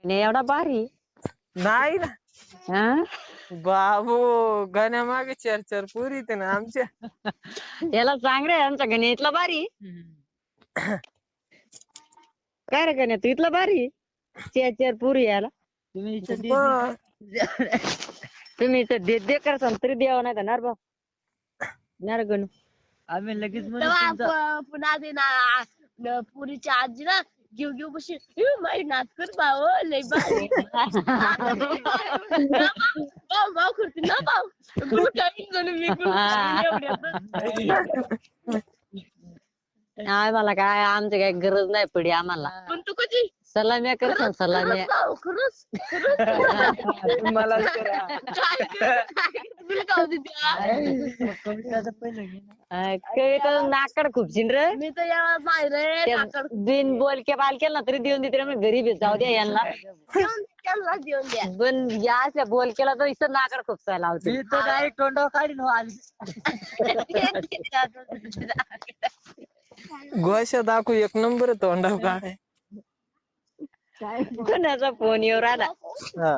नाही एवढा भारी नाही ना हा बाबू गाण्या मागे 4-4 पोरी आहेत ना आमच्या. याला सांग रे आमच्या गणितला भारी काय रे गण्या तू इथला भारी चेअर पुरी याला तुम्ही इथं मग तुम्ही इथं दे करसान तरी द्यावं नाही तर बा नार गणू आम्ही लगेच म्हणू तेव्हा तुमचा पुन्हा ते ना पुरीच्या आजी ना घेऊ घेऊ बशी माझी नाच कर भाऊ लय भारी भाऊ करते ना भाऊ गुटाळी जणू मी आम्हाला काय आमची काय गरज नाही पडी आम्हाला पण तू कधी सलाम्या करसान सलाम्या भाऊ खरंच मला करा. तुला काय देते कविताचं पहिलं घे ना. कविता नाकड खूप रे मी तर याला पाहिजे बिन बोल के बाल केला ना तरी देऊन देते रे गरीब आहे, जाऊ द्या यांना त्यांना देऊन द्या पण या अशा बोल केला तर इथं नाकड खूप लावते मी तर डायरेक्ट तोंडावर काढीन हो आली. गोष्या दाखवू एक नंबर तोंडाव काय. कोणाचा फोन येऊ राहिला हा